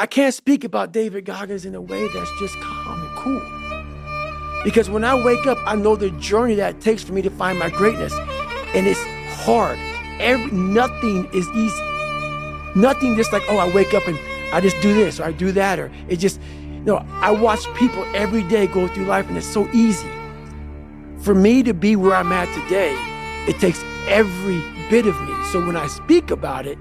I can't speak about David Goggins in a way that's just calm and cool. Because when I wake up, I know the journey that it takes for me to find my greatness. And it's hard. Nothing is easy. Nothing just like, oh, I wake up and I just do this or I do that, or it just, I watch people every day go through life and it's so easy. For me to be where I'm at today, it takes every bit of me. So when I speak about it,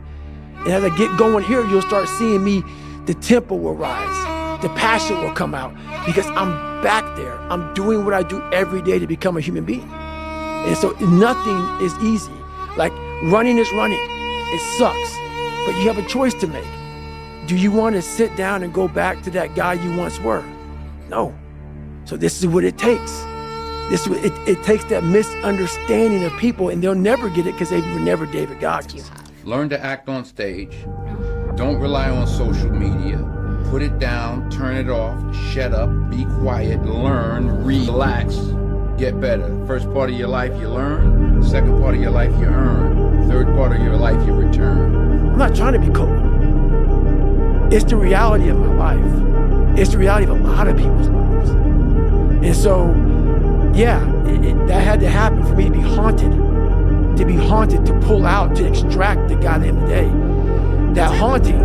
and as I get going here, you'll start seeing me, the tempo will rise, the passion will come out, because I'm back there. I'm doing what I do every day to become a human being. And so nothing is easy. Like running is running. It sucks, but you have a choice to make. Do you want to sit down and go back to that guy you once were? No. So this is what it takes. It takes that misunderstanding of people, and they'll never get it because they were never David Goggins. Learn to act on stage. Don't rely on social media. Put it down, turn it off, shut up, be quiet, learn, relax, get better. First part of your life you learn, second part of your life you earn, third part of your life you return. I'm not trying to be cool. It's the reality of my life. It's the reality of a lot of people's lives. And so, yeah, that had to happen for me to be haunted, to pull out, to extract the guy at the end of the day. That haunting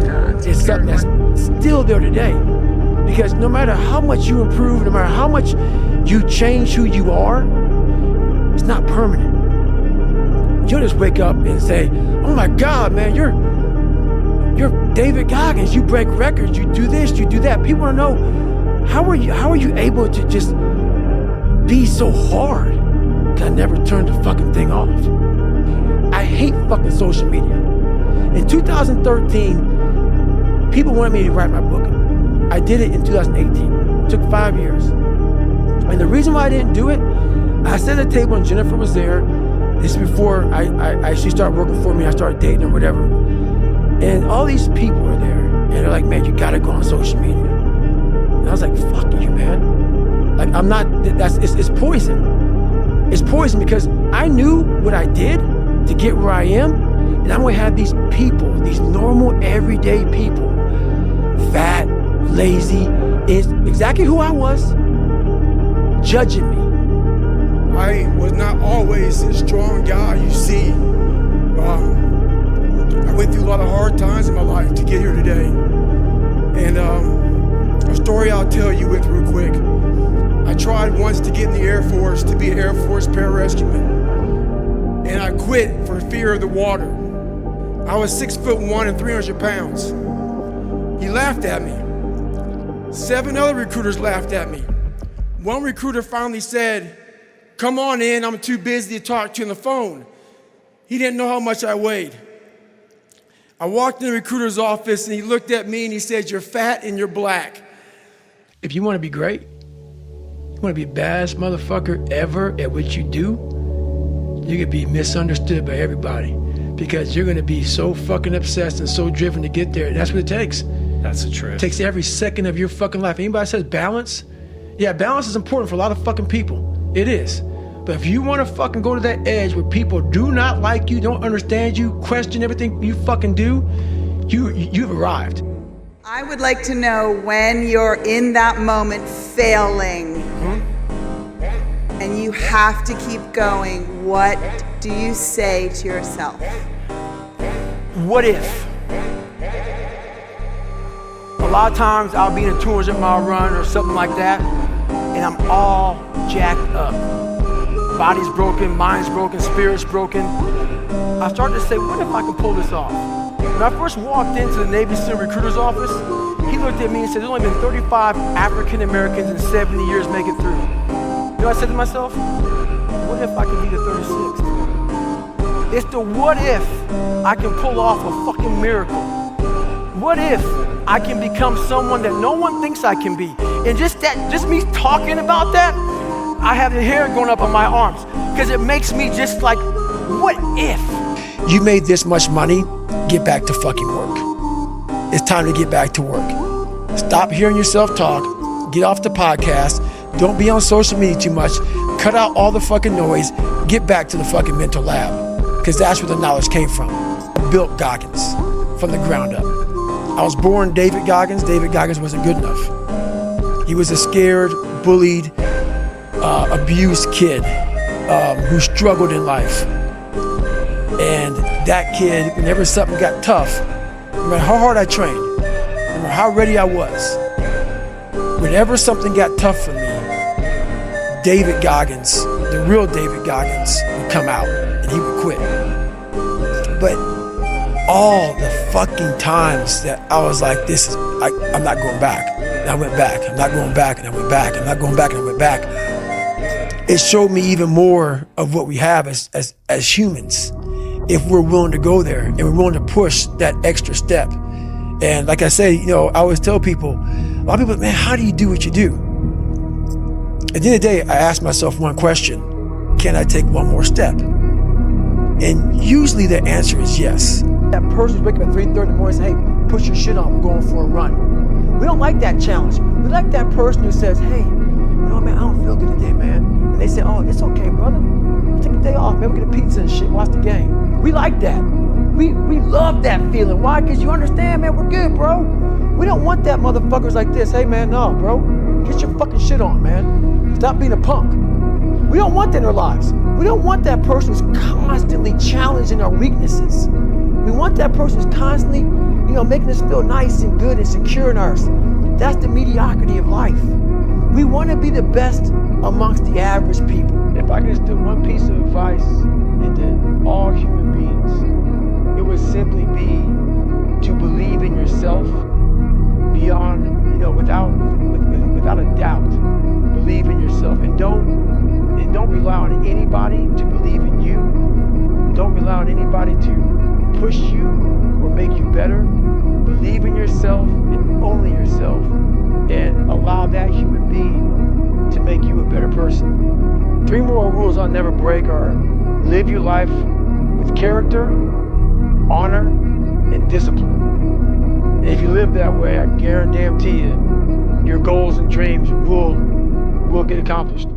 is something that's still there today. Because no matter how much you improve, no matter how much you change who you are, it's not permanent. You'll just wake up and say, oh my God, man, you're David Goggins, you break records, you do this, you do that. People want to know, how are you able to just be so hard? Because I never turned the fucking thing off. I hate fucking social media. In 2013, people wanted me to write my book. I did it in 2018. It took 5 years. And the reason why I didn't do it, I sat at the table and Jennifer was there. This is before she started working for me. I started dating or whatever. And all these people were there. And they're like, man, you gotta go on social media. And I was like, fuck you, man. Like, I'm not, it's poison. It's poison because I knew what I did to get where I am. And I'm gonna have these people, these normal, everyday people, fat, lazy, is exactly who I was, judging me. I was not always this strong guy you see. I went through a lot of hard times in my life to get here today. And a story I'll tell you with real quick. I tried once to get in the Air Force, to be an Air Force pararescueman. And I quit for fear of the water. I was 6'1" and 300 pounds. He laughed at me. 7 other recruiters laughed at me. One recruiter finally said, come on in, I'm too busy to talk to you on the phone. He didn't know how much I weighed. I walked in the recruiter's office and he looked at me and he said, you're fat and you're black. If you want to be great, you want to be the baddest motherfucker ever at what you do, you could be misunderstood by everybody because you're going to be so fucking obsessed and so driven to get there. That's what it takes. That's the truth. It takes every second of your fucking life. Anybody says balance? Yeah, balance is important for a lot of fucking people. It is. But if you want to fucking go to that edge where people do not like you, don't understand you, question everything you fucking do, you've arrived. I would like to know when you're in that moment failing and you have to keep going, what do you say to yourself? What if? A lot of times I'll be in a 200-mile run or something like that, and I'm all jacked up. Body's broken, mind's broken, spirit's broken. I started to say, what if I can pull this off? When I first walked into the Navy SEAL recruiter's office, he looked at me and said, there's only been 35 African Americans in 70 years make it through. You know what I said to myself? What if I can be the 36th? It's the what if I can pull off a fucking miracle. What if I can become someone that no one thinks I can be? And just me talking about that, I have the hair going up on my arms because it makes me just like, what if? You made this much money, get back to fucking work. It's time to get back to work. Stop hearing yourself talk, get off the podcast, don't be on social media too much, cut out all the fucking noise, get back to the fucking mental lab because that's where the knowledge came from. I built Goggins from the ground up. I was born David Goggins. David Goggins wasn't good enough. He was a scared, bullied, abused kid who struggled in life. And that kid, whenever something got tough, no matter how hard I trained, no matter how ready I was, whenever something got tough for me, David Goggins, the real David Goggins, would come out and he would quit. But all the fucking times that I was like, I'm not going back. And I went back. I'm not going back. And I went back. I'm not going back. And I went back. It showed me even more of what we have as humans, if we're willing to go there and we're willing to push that extra step. And like I say, I always tell people, a lot of people, man, how do you do what you do? At the end of the day, I ask myself one question: can I take one more step? And usually the answer is yes. That person's waking up at 3:30 in the morning and says, hey, put your shit on, we're going for a run. We don't like that challenge. We like that person who says, hey, man, I don't feel good today, man. And they say, oh, it's okay, brother. Take a day off, man, we'll get a pizza and shit, watch the game. We like that. We love that feeling. Why? Because you understand, man, we're good, bro. We don't want that motherfuckers like this. Hey, man, no, bro. Get your fucking shit on, man. Stop being a punk. We don't want that in our lives. We don't want that person who's constantly challenging our weaknesses. We want that person who's constantly, making us feel nice and good and secure in ours. That's the mediocrity of life. We want to be the best amongst the average people. If I could instill one piece of advice into all human beings, it would simply be to believe in yourself beyond, without a doubt. Believe in yourself and don't rely on anybody to believe in you. Don't rely on anybody to push you or make you better. Believe in yourself and only yourself, and allow that human being to make you a better person. 3 moral rules I'll never break are: live your life with character, honor, and discipline. And if you live that way, I guarantee you, your goals and dreams will get accomplished.